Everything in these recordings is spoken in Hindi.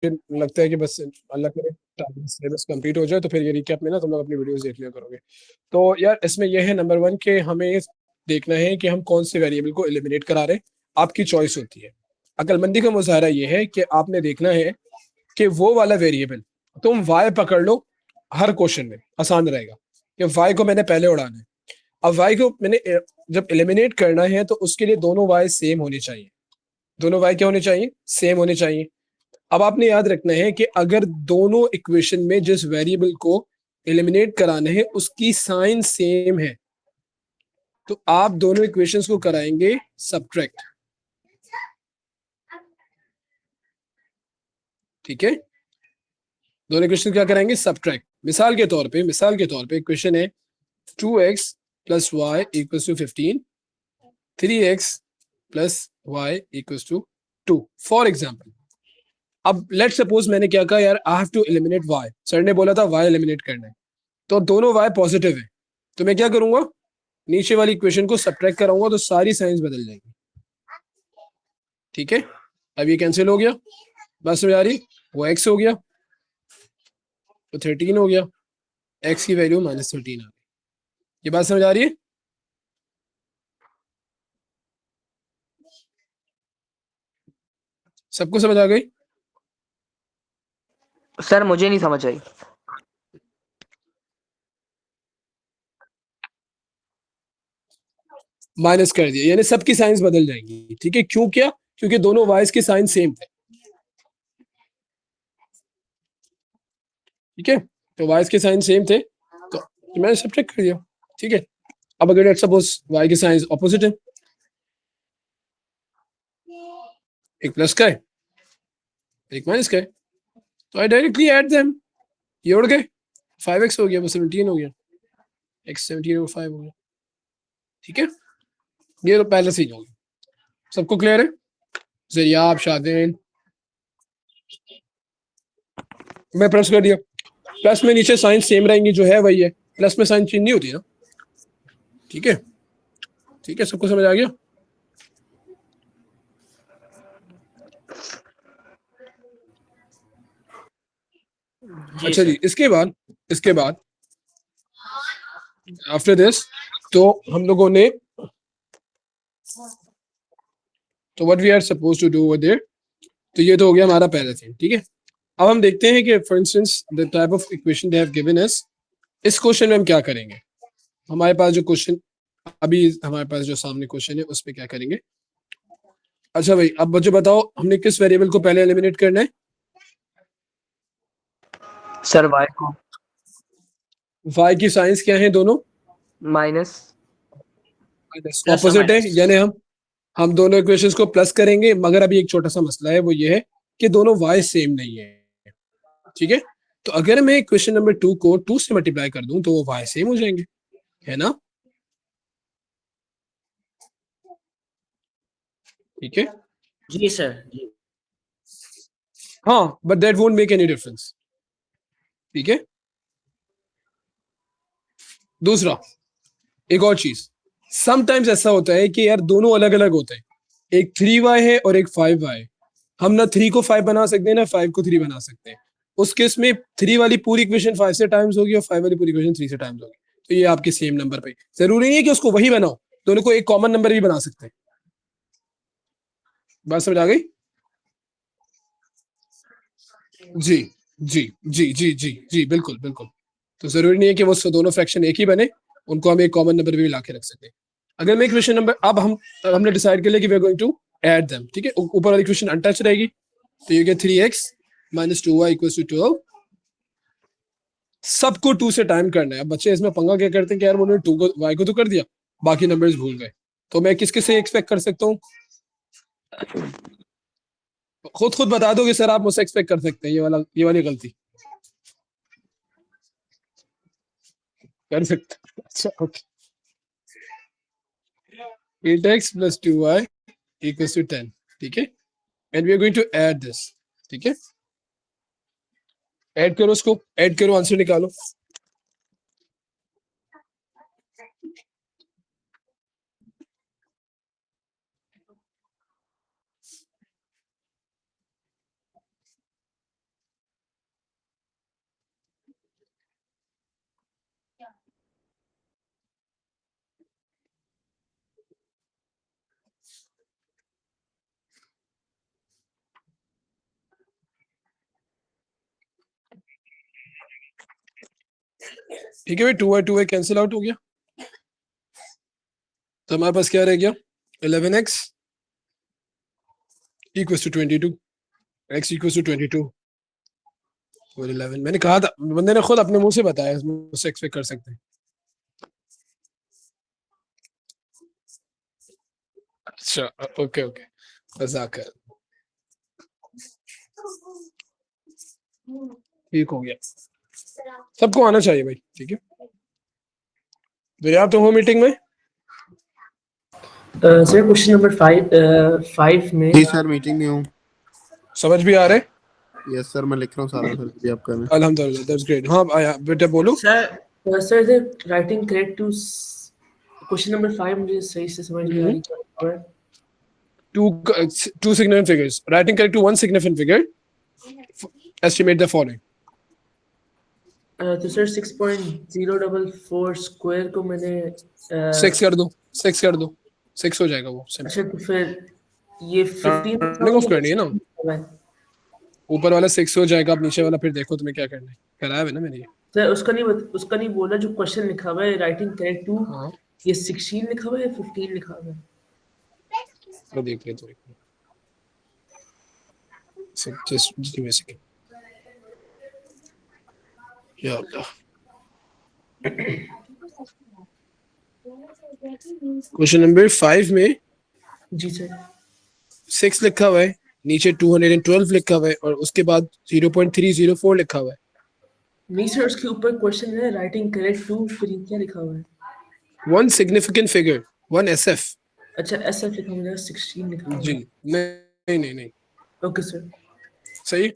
लगता है कि बस अल्लाह करे सिलेबस कंप्लीट हो जाए तो फिर ये रिकैप में ना तुम लोग अपनी वीडियोस देख लिया करोगे। तो यार इसमें यह है नंबर वन कि हमें देखना है कि हम कौन से वेरिएबल को एलिमिनेट करा रहे हैं। आपकी चॉइस होती है। अक्लमंदी का मुजाहरा ये है कि आपने देखना है कि वो वाला वेरिएबल तुम वाई पकड़ लो। हर क्वेश्चन में आसान रहेगा कि वाई को मैंने पहले उड़ाना है। अब वाई को मैंने जब एलिमिनेट करना है तो उसके लिए दोनों वाई सेम होने चाहिए। दोनों वाई क्या होने चाहिए? सेम होने चाहिए। अब आपने याद रखना है कि अगर दोनों इक्वेशन में जिस वेरिएबल को एलिमिनेट कराना है उसकी साइन सेम है तो आप दोनों इक्वेशंस को कराएंगे सब्ट्रैक्ट। ठीक है, दोनों इक्वेशन क्या कराएंगे? सब्ट्रैक्ट। मिसाल के तौर पे इक्वेशन है 2x plus y equals to 15, 3x plus y equals to 2 for example. अब लेट सपोज मैंने क्या कहा, यार I have to eliminate y. Sir ने बोला था वाई एलिमिनेट करना है, तो दोनों वाई पॉजिटिव है। तो मैं क्या करूंगा? नीचे वाली इक्वेशन को सब्ट्रैक्ट कराऊंगा तो सारी साइंस बदल जाएगी। ठीक है, अब ये कैंसिल हो गया। बात समझ आ रही? वो x हो गया तो 13 हो गया, x की वैल्यू -13 आ गई। ये बात समझ आ रही है? सबको समझ आ गई? सर मुझे नहीं समझ आई। माइनस कर दिया यानी सबकी साइंस बदल जाएंगी। ठीक है, क्यों? क्या? क्योंकि दोनों वाइज के साइन सेम थे। ठीक है, तो वाइज के साइन सेम थे तो मैंने सब्ट्रैक्ट कर दिया। ठीक है, अब अगर लेट सपोज वाई के साइंस ऑपोजिट है, एक प्लस का है एक माइनस का है, तो आई डायरेक्टली ऐड देम। ये उड़ गए, 5x हो गया वो 17 हो गया, x 17 और 5 हो गया। ठीक है, ये तो पहले से ही हो गया। सबको क्लियर है? जरियाब, शादिन, मैं प्लस कर दिया। प्लस में नीचे साइन सेम रहेंगी, जो है वही है। प्लस में साइन चेंज नहीं होती ना। ठीक है, ठीक है, सबको समझ आ गया? जी अच्छा सर। जी, इसके बाद आफ्टर दिस तो हम लोगों ने तो what we are suppose to do over there, तो ये तो हो गया हमारा पहला थिंग। ठीक है, अब हम देखते हैं कि for instance the type of equation they have given us. इस क्वेश्चन में हम क्या करेंगे? हमारे पास जो क्वेश्चन अभी हमारे पास जो सामने क्वेश्चन है उस पर क्या करेंगे? अच्छा भाई, अब मुझे बताओ हमने किस वेरिएबल को पहले एलिमिनेट करना है? सर वाई को वाई की साइंस क्या है दोनों? माइनस प्लस और ऑपोजिट है, माइनस। यानी हम दोनों इक्वेशंस को प्लस करेंगे, मगर अभी एक छोटा सा मसला है, वो ये है कि दोनों वाई सेम नहीं है। ठीक है, तो अगर मैं क्वेश्चन नंबर 2 को 2 से मल्टीप्लाई कर दूं तो वो वाई सेम हो जाएंगे, है ना? ठीक है, जी सर जी। हाँ, but that won't make any difference. ठीक है, दूसरा, एक और चीज, समटाइम्स ऐसा होता है कि यार दोनों अलग अलग होते हैं। एक 3y है और एक 5y है। हम ना 3 को 5 बना सकते हैं ना 5 को 3 बना सकते हैं। उस केस में 3 वाली पूरी इक्वेशन 5 से टाइम्स होगी और 5 वाली पूरी इक्वेशन 3 से टाइम्स होगी। तो ये आपके सेम नंबर पे, जरूरी नहीं है कि उसको वही बनाओ, दोनों को एक कॉमन नंबर भी बना सकते हैं। बात समझ आ गई? जी जी जी जी जी जी, बिल्कुल बिल्कुल। तो जरूरी नहीं है कि वो दोनों फ्रैक्शन एक ही बने, उनको हम एक कॉमन नंबर भी ला के रख सकते हैं। अगर मैं इक्वेशन नंबर अब हमने डिसाइड कर लिया कि we are going to add them. ठीक है, ऊपर वाली इक्वेशन अनटच रहेगी, तो ये gate 3x minus 2y equals to 12। सबको 2 से टाइम करना है। अब बच्चे इसमें पंगा क्या करते हैं कि यार उन्होंने 2 को y को तो कर दिया, बाकी नंबर्स भूल गए। तो मैं किसके से एक्सपेक्ट कर सकता हूँ? खुद बता दो कि सर आप मुझसे एक्सपेक्ट कर सकते हैं ये वाली गलती कर सकते? अच्छा okay, 8x plus 2y equals to 10। ठीक है, and we are going to add this. ठीक है, ऐड करो, उसको ऐड करो, आंसर निकालो। ठीक है भाई, 2y कैंसिल आउट हो गया, तो हमारे पास क्या रह गया, 11x equals to 22, x equals to 22 और 11। मैंने कहा था, बंदे ने खुद अपने मुंह से बताया, मुझसे एक्सपेक्ट कर सकते हैं। अच्छा ओके ओके, मजाक है, ठीक हो गया, सबको आना चाहिए भाई, ठीक है। तो यार तुम हो मीटिंग में, सर क्वेश्चन नंबर 5 में जी सर मीटिंग में हूँ। समझ भी आ रहे? यस सर मैं लिख रहा हूँ सारा सर भी आप कर रहे हैं। अल्हम्दुलिल्लाह, दैट्स ग्रेट। हाँ आया बेटा बोलो। Sir the writing correct to question number 5 मुझे सही से समझ नहीं आ रही क्या लिखा हुआ है। Two significant figures. Writing correct to one significant figure. Estimate the following. तो सर 6.044 स्क्वायर को मैंने 6 कर दो, 6 कर दो, 6 हो जाएगा वो। अच्छा तो फिर ये 15 ऑफ करनी है ना, ऊपर वाला 6 हो जाएगा, अब नीचे वाला फिर देखो तुम्हें क्या करना है, कराया है ना मैंने ये। सर उसका नहीं बोला, जो क्वेश्चन लिखा हुआ है राइटिंग करेक्ट टू, हाँ ये 16 लिखा हुआ है या 15 लिखा हुआ है? तो देख ले, तो just give me a second. या अल्लाह, क्वेश्चन नंबर 5 में जी सर 6 लिखा हुआ है, नीचे 212 लिखा हुआ है और उसके बाद 0.304 लिखा हुआ है। नहीं सर, उसके ऊपर क्वेश्चन है राइटिंग करेक्ट टू, फिर ये क्या लिखा हुआ है? One significant figure, one SF. अच्छा एसएफ लिखा हुआ है, 16 लिखा हुआ जी है। नहीं नहीं नहीं, ओके सर। सही।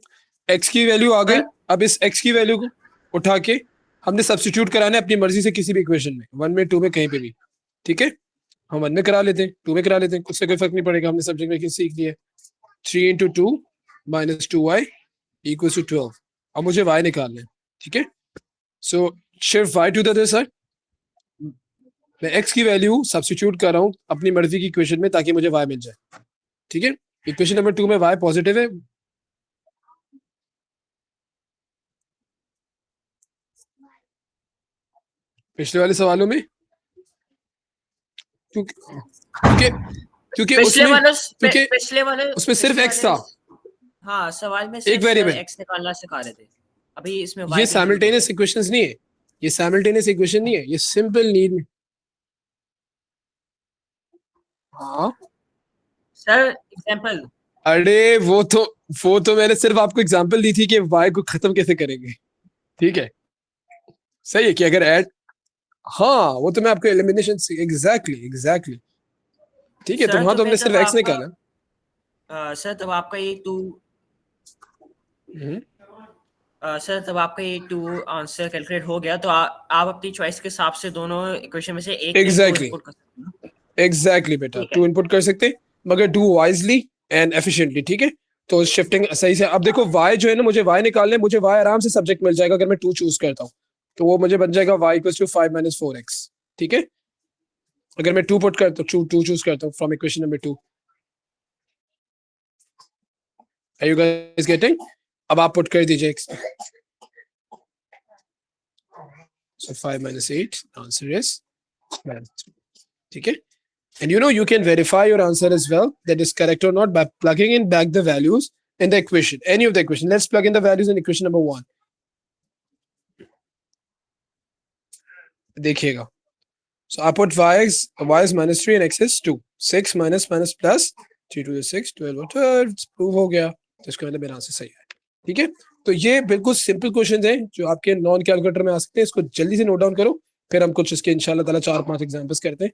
x की वैल्यू आ गई, अब इस x की वैल्यू को उठा के हमने सब्स्टिट्यूट कराना है अपनी मर्जी से किसी भी इक्वेशन में, 1 में 2 में कहीं पे भी, ठीक है। हम 1 में करा लेते हैं, 2 में करा लेते हैं, उससे कोई फर्क नहीं पड़ेगा, हमने सब्जेक्ट में सीख लिया है। 3 into 2 minus 2y equals to 12। अब मुझे y निकालना है, ठीक है। So shift y to the other side, मैं x की वैल्यू सब्स्टिट्यूट कर रहा हूँ अपनी मर्जी की इक्वेशन में ताकि मुझे y मिल जाए, ठीक है। इक्वेशन नंबर 2 में y पॉजिटिव है, पिछले वाले सवालों में क्योंकि क्योंकि पिछले वाले उसमें सिर्फ x था। हाँ सवाल में एक वेरिएबल x निकालना सिखा रहे थे, अभी इसमें ये साइमल्टेनियस इक्वेशंस नहीं है, ये साइमल्टेनियस इक्वेशन नहीं है, ये सिंपल नीड। हाँ सर एग्जांपल, अरे वो तो मैंने सिर्फ आपको एग्जांपल दी थी कि y को खत्म कैसे करेंगे, ठीक है। सही है कि अगर ऐड, हाँ वो तो मैं आपको एलिमिनेशन, एग्जैक्टली ठीक है। तो वहां तो हमने सिर्फ x निकाला। सर तब आपका ये 2 सर तब आपका ये 2 आंसर कैलकुलेट हो गया, तो आप अपनी चॉइस के हिसाब से दोनों इक्वेशन में से एक इनपुट कर सकते हैं। एग्जैक्टली बेटा, 2 इनपुट कर सकते हैं, मगर डू वाइजली एंड एफिशिएंटली, ठीक है। तो शिफ्टिंग सही से, अब देखो y जो है ना, मुझे y निकालने, मुझे y आराम से सब्जेक्ट मिल जाएगा अगर मैं 2 चूज करता हूँ, तो वो मुझे बन जाएगा y इक्वल्स टू 5 - 4x, ठीक है। अगर मैं 2 पुट करता हूँ, 2 चूज करता हूँ from equation number 2। Are you guys getting? अब आप पुट कर दीजिए x, so 5 - 8 आंसर इज 3, ठीक है। And you know, you can verify your answer as well, that is correct or not, by plugging in back the values in the equation, any of the equation. Let's plug in the values in equation number 1. देखिएगा. So I put y is minus 3 and x is 2. 6 minus plus 3 to the 6, 12 और 12 प्रूव हो गया, तो इसका मतलब मेरा आंसर सही है, ठीक है। तो ये बिल्कुल सिंपल क्वेश्चन हैं जो आपके नॉन कैलकुलेटर में आ सकते हैं, इसको जल्दी से नोट डाउन करो, फिर हम कुछ इसके इंशाल्लाह ताला 4-5 एग्जांपल्स करते हैं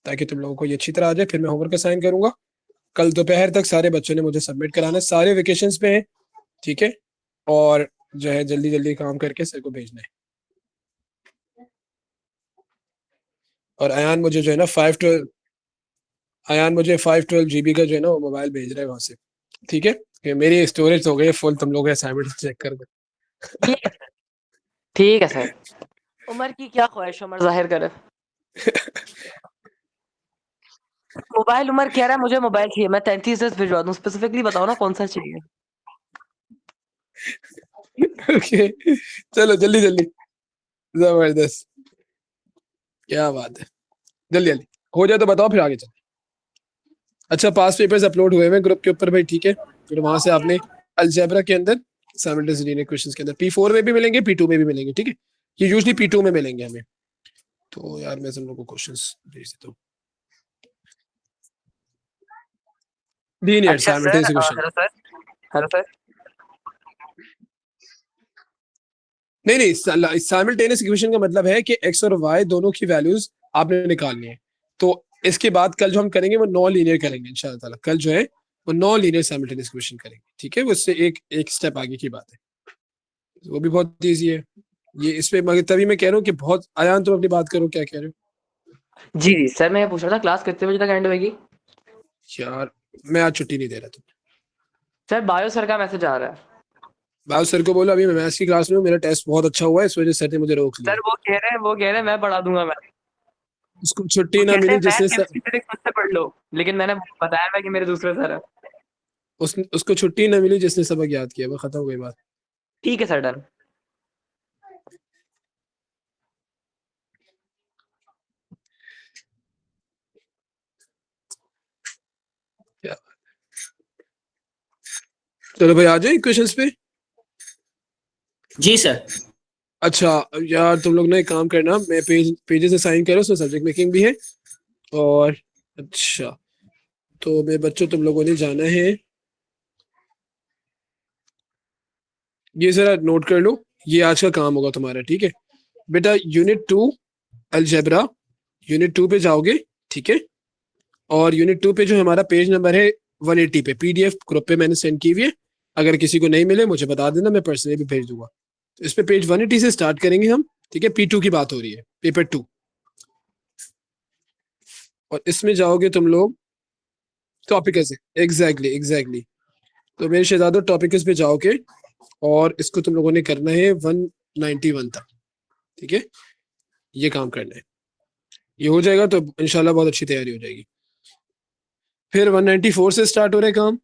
ताकि तुम लोगों को ये अच्छी तरह आ जाए। फिर मैं होमवर्क असाइन करूंगा, कल दोपहर तक सारे बच्चों ने मुझे सबमिट कराना है, सारे वेकेशंस पे हैं, ठीक है। और जो है जल्दी जल्दी काम करके सर को भेजना है। और अयान मुझे जो है ना 512 GB का जो है ना वो मोबाइल भेज रहा है वहां से, ठीक है। कि मेरी स्टोरेज हो गई फुल, तुम लोग असाइनमेंट चेक कर दो। ठीक है सर। उमर की क्या ख्वाहिश, उमर जाहिर करे। मोबाइल उमर कह रहा है मुझे मोबाइल चाहिए, मैं 33 से भिजवा दूं, स्पेसिफिकली बताओ ना कौन सा चाहिए। ओके चलो जल्दी जल्दी जबरदस्त, क्या बात है। जल्दी जल्दी हो जाए तो बताओ, फिर आगे चल। अच्छा, पास पेपर्स अपलोड हुए हैं ग्रुप के ऊपर भाई, ठीक है। फिर वहां से आपने अलजेब्रा के अंदर साइमल्टेनियस लीनियर इक्वेशंस के अंदर P4 में भी मिलेंगे, P2 में भी मिलेंगे, ठीक है। ये यूजुअली P2 में मिलेंगे हमें। तो यार मैं तुम लोगों को क्वेश्चंस भेज देता हूँ। लीनियर अच्छा sir, simultaneous equation. Hello sir, hello sir. नहीं नहीं, साइमल्टेनियस इक्वेशन का मतलब है कि एक्स और वाई दोनों की वैल्यूज आपने निकालनी है। तो इसके बाद कल जो हम करेंगे वो नॉन लीनियर करेंगे इंशाल्लाह ताला। कल जो है वो नॉन लीनियर साइमल्टेनियस इक्वेशन करेंगे, ठीक है। वो उससे एक एक स्टेप आगे की बात है, वो भी बहुत ईजी है। ये इस पे मगर तभी मैं कह रहा हूँ कि बहुत आयान, तुम अपनी बात करो, क्या कह रहे हो। जी जी सर, मैं ये पूछ रहा था क्लास कितने बजे तक एंड होगी? यार मैं आज छुट्टी नहीं दे रहा। तुम सर बायो सर का मैसेज आ रहा है। बाबू सर को बोलो अभी मैं मैथ्स की क्लास में हूँ, मेरा टेस्ट बहुत अच्छा हुआ है, इस वजह से सर ने मुझे रोक लिया। सर वो कह रहे हैं मैं पढ़ा दूंगा मैं। उसको छुट्टी वो ना कहते मिली हैं मैथ जिसने केमिस्ट्री फिजिक्स मुझसे पढ़ लो, लेकिन मैंने बताया मैं कि मेरे दूसरे सर है। उसको छुट्टी ना मिली जिसने सबक याद किया, वो खत्म हो गई बात। ठीक है सर, डन। क्या? चलो भाई आ जाए क्वेश्चंस पे। जी सर। अच्छा यार तुम लोग ना एक काम करना, मैं पेजेस असाइन करो, उसमें सब्जेक्ट मेकिंग भी है। और अच्छा, तो मेरे बच्चों तुम लोगों ने जाना है, ये जरा नोट कर लो, ये आज का काम होगा तुम्हारा, ठीक है बेटा। यूनिट 2 अलजेब्रा, यूनिट 2 पे जाओगे, ठीक है। और यूनिट 2 पे जो हमारा पेज नंबर है 180 पे, PDF ग्रुप पे मैंने सेंड की हुई है। अगर किसी को नहीं मिले मुझे बता देना, मैं पर्सनली भी भेज दूंगा। तो इस पे पेज 180 से स्टार्ट करेंगे हम, ठीक है। P2 की बात हो रही है, पेपर 2। और इसमें जाओगे तुम लोग, टॉपिक है, एग्जैक्टली एग्जैक्टली। तो मेरे शहजादों टॉपिक पे जाओगे और इसको तुम लोगों ने करना है 191 तक, ठीक है। ये काम करना है, ये हो जाएगा तो इंशाल्लाह बहुत अच्छी तैयारी हो जाएगी। फिर 194 से स्टार्ट हो रहा है काम।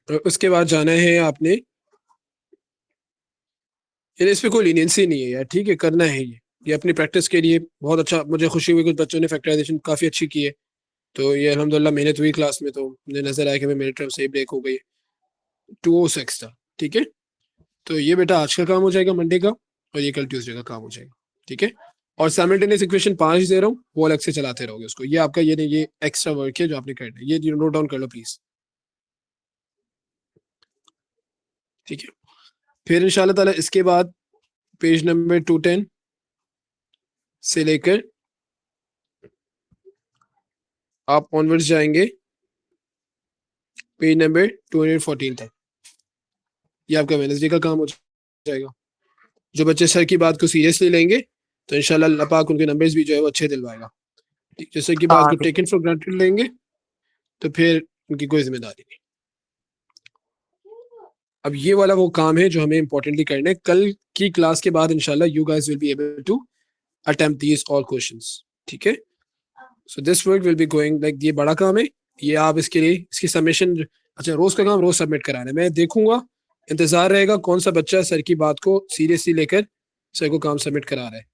और उसके बाद जाना है आपने, यार इस पे कोई लीनियंसी नहीं है यार, ठीक है, करना है ये अपनी प्रैक्टिस के लिए बहुत अच्छा। मुझे खुशी हुई कुछ बच्चों ने फैक्टराइजेशन काफी अच्छी की है, तो ये अल्हम्दुलिल्लाह मेहनत हुई क्लास में, तो मुझे नजर आया कि मेरी टर्म सही ब्रेक हो गई। 206 था, ठीक है। तो ये बेटा आज का काम हो जाएगा मंडे का, और ये कल ट्यूसडे का काम हो जाएगा, ठीक है। और साइमल्टेनियस इक्वेशन 5 दे रहा हूँ, वो अलग से चलाते रहोगे उसको। ये आपका ये नहीं, ये एक्स्ट्रा वर्क है जो आपने करना है, ये नोट डाउन कर लो प्लीज, ठीक है। फिर इंशाल्लाह ताला इसके बाद पेज नंबर 210 से लेकर आप ऑनवर्ड्स जाएंगे पेज नंबर 214 तक। ये आपका वेडनेसडे का काम हो जाएगा। जो बच्चे सर की बात को सीरियसली लेंगे तो इंशाल्लाह अल्लाह पाक उनके नंबर्स भी जो है वो अच्छे दिलवाएगा। जैसे की बात हाँ को ठीक। टेकन फॉर ग्रांटेड लेंगे तो फिर उनकी कोई जिम्मेदारी नहीं। अब ये वाला वो काम है जो हमें इंपॉर्टेंटली करना है। कल की क्लास के बाद इंशाल्लाह you guys will be able to attempt these all questions, ठीक है। So this work will be going like, ये बड़ा काम है। ये आप इसके लिए इसकी सबमिशन, अच्छा रोज का काम रोज सबमिट कराना है, मैं देखूंगा। इंतजार रहेगा कौन सा बच्चा सर की बात को सीरियसली लेकर सर को काम सबमिट करा रहा है।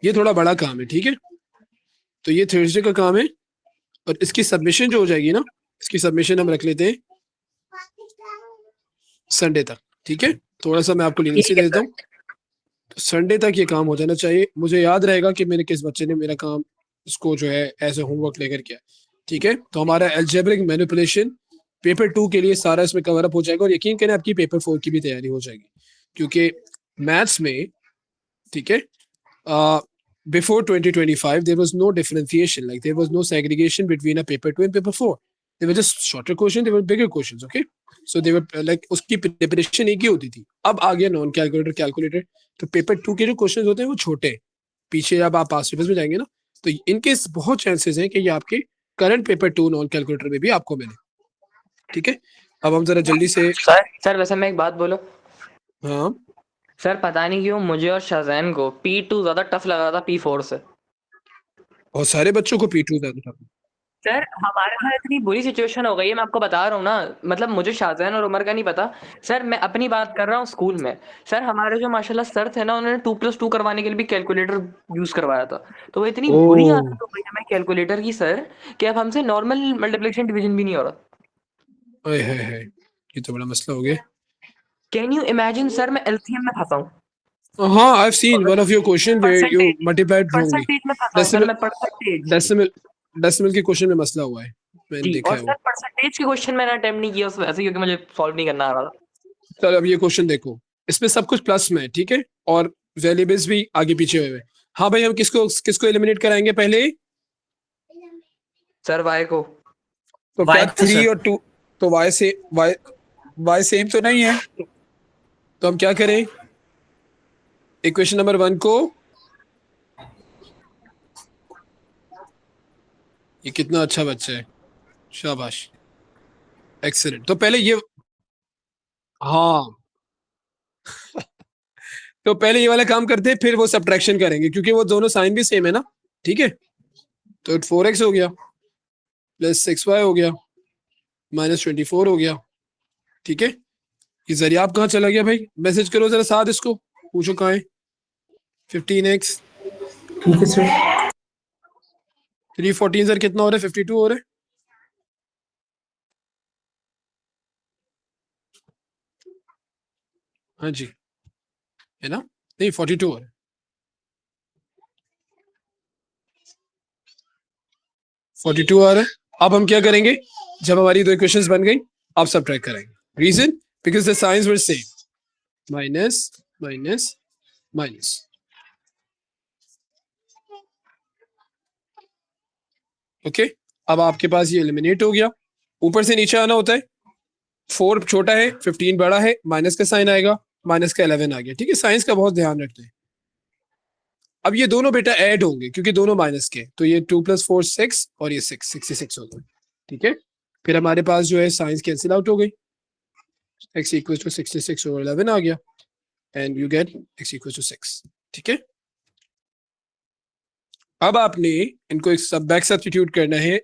ये थोड़ा बड़ा काम है, ठीक है। तो ये थर्सडे का काम है, और इसकी सबमिशन जो हो जाएगी ना, इसकी सबमिशन हम रख लेते हैं संडे तक, ठीक है। थोड़ा सा मैं आपको लीनियंसी ठीक दे है देता सर। हूँ, तो संडे तक ये काम हो जाना चाहिए। मुझे याद रहेगा कि मेरे किस बच्चे ने मेरा काम इसको जो है एज ए होमवर्क लेकर किया, ठीक है। तो हमारा एल्जेब्रिक मैनिपुलेशन पेपर 2 के लिए सारा इसमें कवर अप हो जाएगा, और यकीन करें आपकी पेपर 4 की भी तैयारी हो जाएगी, क्योंकि मैथ्स में, ठीक है, before 2025 there was no differentiation, like there was no segregation between a paper 2 and paper 4. They were just shorter questions, they were bigger questions, okay. So they were like उसकी प्रिपरेशन एक ही होती थी। अब आ गया नॉन कैलकुलेटर कैलकुलेटर, तो पेपर 2 के जो क्वेश्चंस होते हैं वो छोटे हैं। पीछे अब आप पास पेपर्स में जाएंगे ना, तो इनके बहुत चांसेस हैं कि ये आपके करंट पेपर 2 नॉन कैलकुलेटर में भी आपको मिले, ठीक है। अब हम जरा जल्दी से, सर वैसे मैं एक बात बोलूं, हाँ सर पता नहीं क्यों मुझे और शाज़ैन को P2 ज्यादा टफ लगा था P4 से। बहुत सारे बच्चों को P2 ज्यादा था। सर हमारे साथ इतनी बुरी सिचुएशन हो गई है, मैं आपको बता रहा हूँ ना, मतलब मुझे शाहजहान और उमर का नहीं पता सर, मैं अपनी बात कर रहा हूँ स्कूल में। सर हमारे जो माशाल्लाह सर थे ना, उन्होंने 2+2 करवाने के लिए भी कैलकुलेटर यूज करवाया था। तो वो इतनी बुरी ओह आदत हो गई हमें कैलकुलेटर की सर, कि अब हमसे नॉर्मल मल्टीप्लिकेशन डिवीजन भी नहीं हो रहा। हाय हाय हाय, ये तो बड़ा मसला हो गया। कैन यू इमेजिन सर, मैं एलसीएम में फंसा हूँ, हाँ, I have seen one of your question where you percentage multiplied wrongly. Percentage में फंसा हूँ सर डेसिमल मैं, परसेंटेज। डेसिमल डेसिमल के क्वेश्चन में मसला हुआ है, मैंने जी, देखा और है सर वो। परसेंटेज के क्वेश्चन मैंने अटेम्प्ट नहीं किया उस वजह से, क्योंकि मुझे सॉल्व नहीं करना आ रहा था। चलो अब ये क्वेश्चन देखो, इसमें सब कुछ प्लस में है, ठीक है, और वेरिएबल्स भी आगे पीछे हुए हैं। हाँ भाई, हम किसको किसको एलिमिनेट कराएंगे पहले? सर वाई को। तो क्या वाई को 3 सर। और 2? तो वाई सेम तो नहीं है, तो हम क्या करें? इक्वेशन नंबर 1 को, ये कितना अच्छा बच्चा है, शाबाश, एक्सीलेंट। तो पहले ये, हाँ, तो पहले ये वाला काम करते हैं, फिर वो सब्ट्रैक्शन करेंगे, क्योंकि वो दोनों साइन भी सेम है ना, ठीक है। तो 4x हो गया, प्लस 6y हो गया, -24 हो गया, ठीक है। ये जरिया आप कहाँ चला गया भाई? मैसेज करो जरा साथ, इसको पूछो कहाँ है। 15x ठीक है सर। 314 सर कितना हो रहा है? 52 हो रहा है। हाँ जी, है ना? नहीं, 42 हो रहा है। 42 आ रहा है। अब हम क्या करेंगे, जब हमारी दो इक्वेशंस बन गई, अब सब्ट्रैक्ट करेंगे। Reason, because the science were same, minus minus minus. Okay, अब आपके पास ये एलिमिनेट हो गया, ऊपर से नीचे आना होता है। 4 छोटा है, 15 बड़ा है, माइनस का साइन आएगा, माइनस का 11 आ गया, ठीक है। साइंस का बहुत ध्यान रखते हैं। अब ये दोनों बेटा ऐड होंगे, क्योंकि दोनों माइनस के, तो ये 2 + 4 6 और ये 66 हो गए, ठीक है। फिर हमारे पास जो है साइंस कैंसिल आउट हो गई, x = 66 और 11 आ गया, एंड यू गेट x = 6, ठीक है। अब आपने इनको एक सब बैक सब्स्टिट्यूट करना है,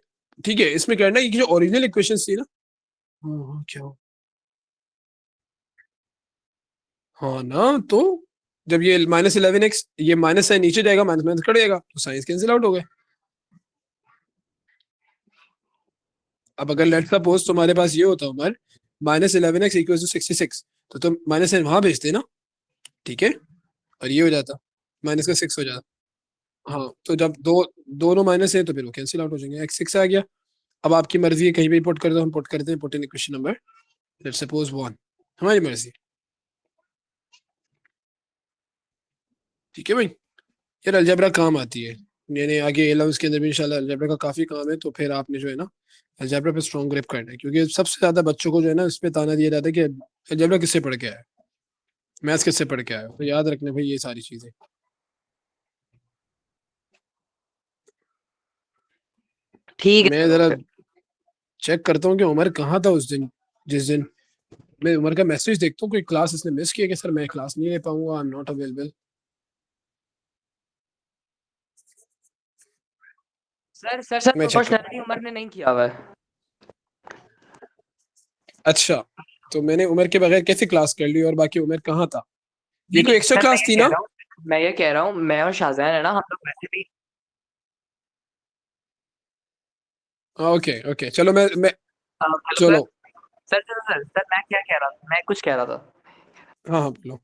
ठीक है। इसमें करना है, ये जो ओरिजिनल इक्वेशन थी ना, हाँ क्या, हाँ ना, तो जब ये -11x, ये माइनस साइन नीचे जाएगा, माइनस माइनस कट जाएगा, तो साइंस कैंसिल आउट हो गए। अब अगर लेट्स सपोज तुम्हारे पास ये होता उमर, -11x = 66, तो तुम माइनस साइन वहां भेजते ना, ठीक है, और ये हो जाता, माइनस का 6 हो जाता। हाँ, तो जब दोनों माइनस है, तो फिर वो कैंसिल आउट हो जाएंगे, x 6 आ गया। अब आपकी मर्जी है, कहीं भी पुट कर दो, हम पुट करते हैं, put in equation number let's suppose 1, हमारी मर्जी, ठीक है भाई। यार अलजेब्रा काम आती है, यानी आगे एलम्स के अंदर भी इंशाल्लाह अलजेब्रा का काफी काम है, तो फिर आपने जो है ना अलजेब्रा पे स्ट्रॉन्ग ग्रिप करना है, क्योंकि सबसे ज्यादा बच्चों को जो है ना इस पे ताना दिया जाता है कि अलजेब्रा किससे पढ़ के आया है, मैथ्स किससे पढ़ के आया है, तो याद रखना भाई ये सारी चीजें। ठीक है मैं सर, जरा ओके। चेक करता हूँ कि उमर कहाँ था उस दिन, जिस दिन मैं उमर का मैसेज देखता हूँ, कोई क्लास इसने मिस किया कि सर मैं क्लास नहीं ले पाऊंगा, I am not available. Sir मैं चेक करूँ, प्रोपोर्शनैलिटी उमर ने नहीं किया हुआ है। अच्छा, तो मैंने उमर के बगैर कैसे क्लास कर ली, और बाकी उमर कहाँ था? ये नहीं कोई नहीं एक्स्ट्रा सर, क्लास थी ना? मैं ये कह रहा हूँ, मैं और शाहजहान है ना, हम लोग वैसे भी। ओके ओके, चलो मैं हेलो सर। चलो, सर मैं क्या कह रहा था, मैं कुछ कह रहा था। हाँ हाँ बोलो।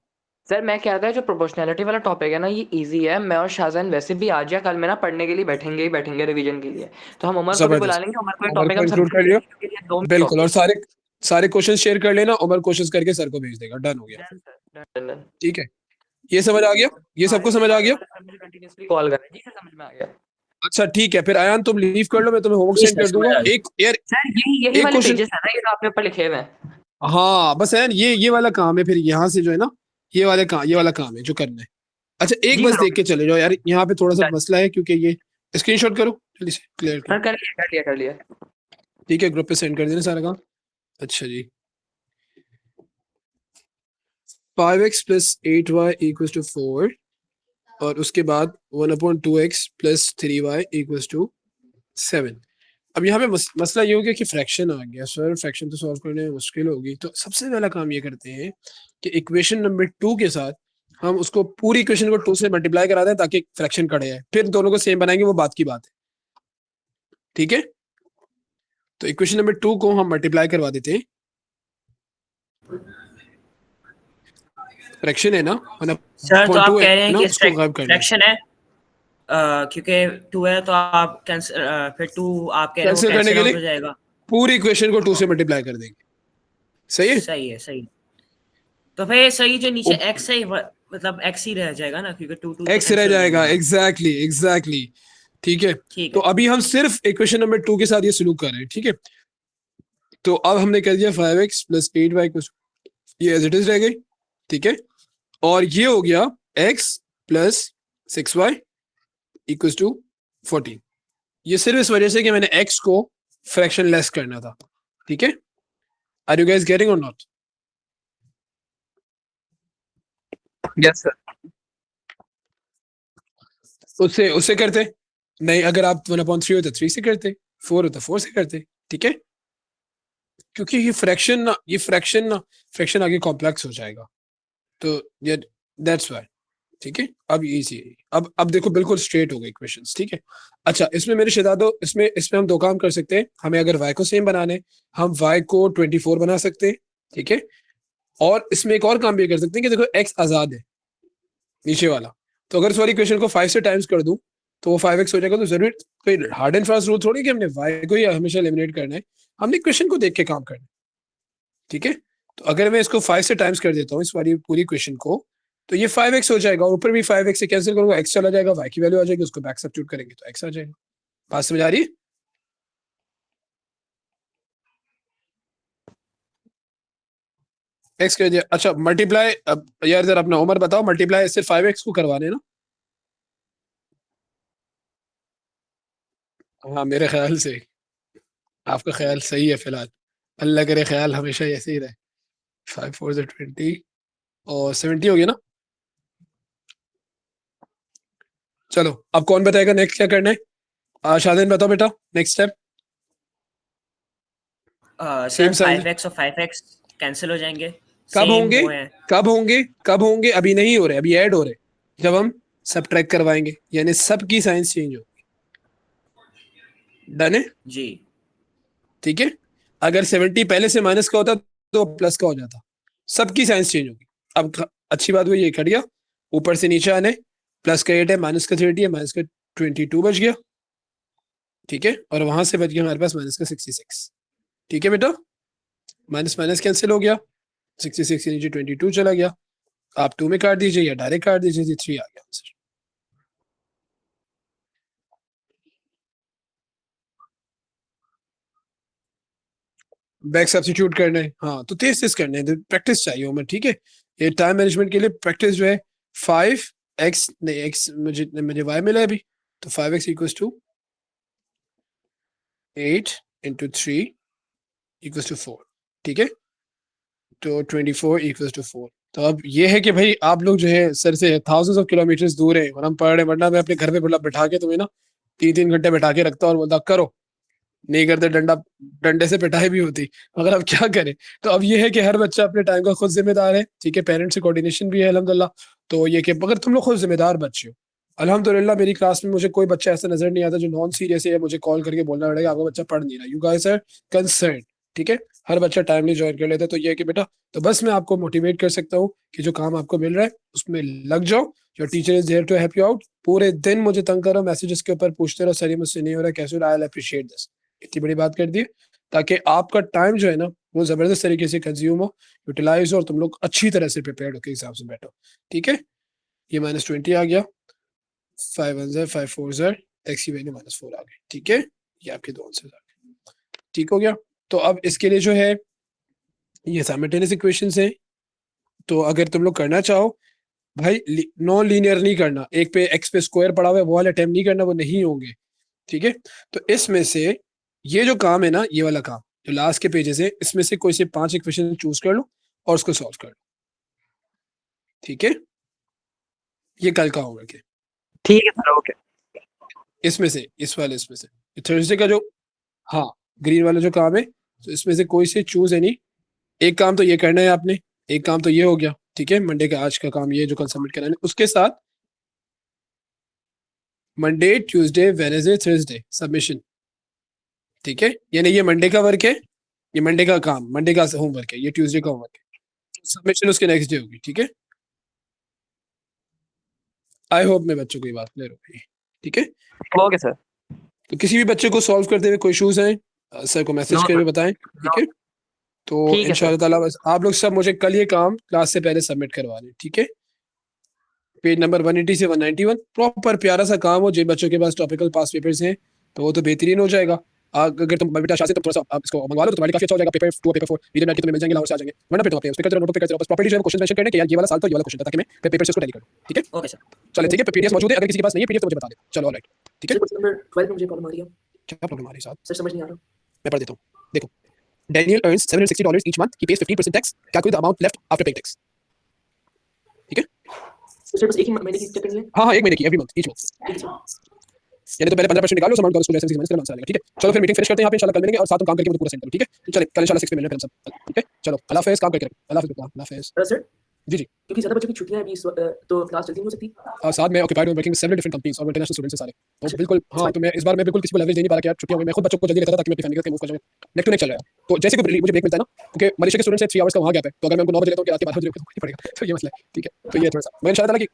सर मैं कह रहा था, जो प्रोपोर्शनैलिटी वाला टॉपिक है ना, ये इजी है। मैं और शाहजहान वैसे भी आज या कल में ना पढ़ने के लिए बैठेंगे ही बैठेंगे रिवीजन के लिए। तो हम उमर को भी बुला जबरदस्त, लेंगे, उमर को उमर टॉपिक को हम इंक्लूड सबसे कर लियो, देंगे, क्योंकि ये 2 मिनट बिल्कुल, और टॉपिक सारे सारे क्वेश्चन शेयर कर लेना, उमर क्वेश्चन करके सर को भेज देगा, डन हो गया, है। Done sir, done done. ठीक है। ये समझ आ गया, ये हाँ, सबको इसके समझ आ बारे गया। वाले सर मुझे कंटिन्यूअसली कॉल कर रहे हैं। जी सर, समझ में आ गया। अच्छा ठीक है, फिर आयान तुम लीव कर लो, मैं तुम्हें होमवर्क जी सेंड सर, कर समझ दूंगा, आ गया। एक यार, सर यही एक वाले क्वेश्चन, पेजेस है ना, ये जो आपने ऊपर लिखे हुए हैं। हाँ बस यार ये वाला काम है, फिर यहाँ से जो है ना, ये वाला काम है जो करना है। अच्छा एक जी बस सर, देख ओके। के चले जाओ यार, यहाँ पे थोड़ा सा डन। मसला है, क्योंकि ये स्क्रीनशॉट करो जल्दी से, क्लियर करो, सर कर लिया कर लिया कर लिया। ठीक है, ग्रुप पे सेंड कर देना सारा काम। अच्छा जी, 5x + 8y = 4, और उसके बाद 1/2x + 3y = 7। अब यहाँ पे मसला ये हो गया कि फ्रैक्शन आ गया सर, फ्रैक्शन तो सॉल्व करने में मुश्किल होगी। तो सबसे पहला काम ये करते हैं कि इक्वेशन नंबर 2 के साथ हम उसको पूरी इक्वेशन को 2 से मल्टीप्लाई करा दें ताकि फ्रैक्शन कटे जाए, फिर दोनों को सेम बनाएंगे, वो बात की बात है। ठीक है, तो इक्वेशन नंबर 2 को हम मल्टीप्लाई करवा देते हैं, फ्रैक्शन है ना, सर तो आप कह रहे हैं कि उसको गायब करना है। फ्रैक्शन है क्योंकि 2 है तो आप कैंसिल, फिर 2 आप कह रहे हो कैंसिल करने कैंसिल के आउट लिए हो जाएगा। पूरी इक्वेशन को 2 से मल्टीप्लाई कर देंगे। सही है, सही है, सही। तो फिर सही जो नीचे x है मतलब x ही रह जाएगा ना, क्योंकि 2 2 एक्स रह जाएगा। एग्जैक्टली एग्जैक्टली, ठीक है। ठीक तो है। अभी हम सिर्फ इक्वेशन नंबर 2 के साथ ये सलूक कर रहे हैं, ठीक है। तो अब हमने कर दिया 5x प्लस 8y कुछ, ये एज इट इज रह गई, ठीक है। और ये हो गया x plus 6y equals to 14। ये सिर्फ इस वजह से कि मैंने x को फ्रैक्शन लेस करना था, ठीक है। आर यू गाइस गेटिंग और नॉट? Yes sir. उससे उससे करते नहीं, अगर आप 1/3 हो तो 3 से करते, 4 हो तो 4 से करते, ठीक है। क्योंकि ये फ्रैक्शन आगे कॉम्प्लेक्स हो जाएगा, तो ये दैट्स व्हाई, ठीक है। अब इजी है, अब देखो बिल्कुल स्ट्रेट हो गए इक्वेशंस, ठीक है। अच्छा, इसमें मेरे शहजादो, इसमें हम दो काम कर सकते हैं। हमें अगर y को सेम बनाने, हम y को 24 बना सकते हैं, ठीक है। और इसमें एक और काम भी कर सकते हैं कि देखो x आजाद है नीचे वाला, तो अगर इस वाली इक्वेशन को 5 से टाइम्स कर दूं तो वो 5x हो जाएगा। तो जरूरी कोई हार्ड एंड फास्ट रूल थोड़ी कि हमने y को ही हमेशा एलिमिनेट करना है, हमने इक्वेशन को देख के काम करना है, ठीक है। तो अगर मैं इसको 5 से टाइम्स कर देता हूँ इस वाली पूरी इक्वेशन को, तो ये 5x हो जाएगा, और ऊपर भी 5x से कैंसिल करूंगा, x चला जाएगा, y की वैल्यू आ जाएगी, उसको बैक सब्स्टिट्यूट करेंगे तो x आ जाएगा। बात समझ आ रही है? x कर दिया। अच्छा, मल्टीप्लाई, अब यार जरा अपना उम्र बताओ, मल्टीप्लाई सिर्फ 5x को करवाने ना? हाँ, मेरे ख्याल से आपका ख्याल सही है फिलहाल, अल्लाह करे ख्याल हमेशा ऐसे ही रहे। 5 4 से 20 और 70 हो गया ना। चलो, अब कौन बताएगा नेक्स्ट क्या करना है? शादिन बताओ बेटा, नेक्स्ट स्टेप। सर 5x और 5x कैंसिल हो जाएंगे, कब सेम होंगे? वो है। कब होंगे? अभी नहीं हो रहे, अभी ऐड हो रहे, जब हम सबट्रैक्ट करवाएंगे, यानी सब की साइंस चेंज होगी। डन है जी, ठीक है। अगर 70 पहले से माइनस का होता तो प्लस का हो जाता, सबकी साइंस चेंज होगी। अब अच्छी बात हुई, ये कट गया, ऊपर से नीचे आने, प्लस का 8 है, माइनस का 30 है, माइनस का 22 बच गया, ठीक है। और वहां से बच गया हमारे पास माइनस का 66, ठीक है बेटा। माइनस माइनस कैंसिल हो गया, 66 के नीचे 22 चला गया, आप 2 में काट दीजिए या डायरेक्ट काट दीजिए, 3 आ गया आंसर। बैक सब्स्टिट्यूट करना है, हाँ, तो तेज तेज करना है, प्रैक्टिस चाहिए हमें, ठीक है। ये टाइम मैनेजमेंट के लिए प्रैक्टिस जो है, 5x नहीं, x मुझे y मिला है अभी, तो 5x equals to 8 into 3 equals to 4, ठीक है। तो 24 इक्वल्स टू 4। तो अब ये है कि भाई आप लोग जो है सर से थाउजेंड्स ऑफ किलोमीटर्स दूर है और हम पढ़ रहे हैं, वरना मैं अपने घर पे बैठा के तुम्हें ना 3 घंटे बैठा के रखता और बोलता करो, नहीं करते, डंडे से पिटाई भी होती, मगर अब क्या करें। तो अब ये है कि हर बच्चा अपने टाइम का खुद जिम्मेदार है, ठीक है। पेरेंट्स से कोऑर्डिनेशन भी है अल्हम्दुलिल्लाह। तो ये कि अगर तुम लोग खुद जिम्मेदार बच्चे हो, अल्हम्दुलिल्लाह मेरी क्लास में मुझे कोई बच्चा ऐसा नजर नहीं आता जो नॉन सीरियस है, मुझे कॉल करके बोलना पड़ेगा आपका बच्चा पढ़ नहीं रहा, यू गाइस आर कंसर्न, ठीक है। हर बच्चा टाइमली ज्वाइन कर लेता है। तो ये है कि बेटा, तो बस मैं आपको मोटिवेट कर सकता हूँ कि जो काम आपको मिल रहा है उसमें लग जाओ, your teacher is there to help you out. पूरे दिन मुझे तंग करो, मैसेजेस के ऊपर पूछते रहो, सर ये मुझसे नहीं हो रहा, कैसे हो रहा है, आई विल अप्रिशिएट दिस। इतनी बड़ी बात कर दी है, ताकि आपका टाइम जो है ना वो जबरदस्त तरीके से कंज्यूम हो, यूटिलाइज हो, और तुम लोग अच्छी तरह से प्रिपेयर्ड होकर एग्जाम से बैठो, ठीक है। ये -20 आ गया, 5 1 ज़र 5 4 ज़र, x की वैल्यू -4 आ गई, ठीक है। ये आपके दो आंसर आ गए, ठीक हो गया। तो अब इसके लिए जो है ये साइमल्टेनियस इक्वेशंस हैं, तो अगर तुम लोग करना चाहो भाई, नॉन लीनियर नहीं करना, एक पे x पे स्क्वायर पड़ा हुआ है वो वाला अटेम्प्ट नहीं करना, वो नहीं होंगे, ठीक है। तो इसमें से ये जो काम है ना, ये वाला काम जो लास्ट के पेजेस है, इसमें से कोई से 5 इक्वेशन चूज कर लो और उसको सॉल्व कर लो, ठीक है। ये कल का होगा ठीक है सर, ओके। इसमें से, इस वाले इसमें से थर्सडे का जो हाँ, ग्रीन वाला जो काम है, तो इसमें से कोई से चूज एनी। एक काम तो ये करना है आपने, एक काम तो ये हो गया, ठीक है, मंडे का आज का काम ये जो कल सबमिट कराना है, उसके साथ Monday, Tuesday, Wednesday, Thursday submission, ठीक है। यानी ये मंडे का वर्क है, ये मंडे का काम, मंडे का होमवर्क है, ये ट्यूसडे का होमवर्क है, सबमिशन उसके नेक्स्ट डे होगी, ठीक है। आई होप मैं बच्चों को ये बात क्लियर हो गई, ठीक है। Okay sir. तो किसी भी बच्चे को सॉल्व करते हुए कोई इश्यूज हैं सर को मैसेज No, करके बताएं, ठीक है। तो ठीक है इंशाल्लाह ताला बस आप लोग सब मुझे कल ये काम क्लास से पहले सबमिट करवा दें, ठीक है। पेज नंबर 180 से 191 प्रॉपर प्यारा सा काम हो, जिन बच्चों के पास टॉपिकल पास पेपर्स हैं तो वो तो बेहतरीन हो जाएगा। अगर तुम बेटा शादी, तुम थोड़ा सा आप इसको मंगवा लो तो तुम्हारे काफी अच्छा हो जाएगा। पेपर 2 पेपर 4 वीडियो नेट के तुम्हें मिल जाएंगे, लाहौर से आ जाएंगे, वरना फिर तुम अपने उस पे करते रहो, नोट पे करते रहो, बस प्रॉपर्टी जो है क्वेश्चन मेंशन करने के यार ये वाला साल तो ये वाला क्वेश्चन था, ताकि मैं पेपर से उसको टैली करूं, ठीक है। Okay sir. चलो ठीक है, पीडीएफ मौजूद है, अगर किसी के पास नहीं है पीडीएफ तो मुझे बता दे। चलो ऑलराइट, ठीक है। क्वेश्चन नंबर 12 में मुझे प्रॉब्लम आ रही है। क्या प्रॉब्लम आ रही है साहब? सर समझ नहीं आ रहा। मैं पढ़ देता हूँ, देखो। Daniel earns $760 each month. He pays 15% tax. Calculate the amount left after paying tax. ठीक है? सर बस एक ही महीने की चेक करनी है। हाँ, एक महीने की, every month, each month. ठीक है सर। यानी तो पहले 15% निकालो, उस अमाउंट का उसको जैसे मैंने आंसर आएगा, ठीक है। चलो फिर मीटिंग फिनिश करते हैं यहाँ पे, इंशाल्लाह कल मिलेंगे और साथ में काम करके मुझे पूरा सेंड करो, ठीक है। तो चले कल इंशाल्लाह 6 पे मिलते हैं सब, ठीक है। चलो अल्लाह हाफिज़, काम करके रखो, अल्लाह हाफिज़, अल्लाह हाफिज़। सर जी जी। क्योंकि ज़्यादा बच्चों की छुट्टियां हैं अभी इस वक्त, तो क्लास जल्दी नहीं हो सकती। और साथ में ऑक्यूपाइड हूं working with several different companies और इंटरनेशनल स्टूडेंट्स हैं सारे, तो बिल्कुल हाँ, तो मैं इस बार मैं बिल्कुल किसी को लेवरेज नहीं पा रहा कि यार छुट्टियां हो गई, मैं खुद बच्चों को जल्दी लेता था ताकि मैं अपनी फैमिली के साथ मूव कर जाऊं। नेक टू नेक चल रहा है, तो जैसे कोई मुझे ब्रेक मिलता है ना, क्योंकि मलेशिया के स्टूडेंट्स से 3 आवर्स का वहां गैप है, तो अगर मैं उनको 9 बजे लेता हूं कि रात के 12 बजे रुकना पड़ेगा, तो ये मसला है, ठीक है। तो ये थोड़ा सा मैं इंशाल्लाह ताला कि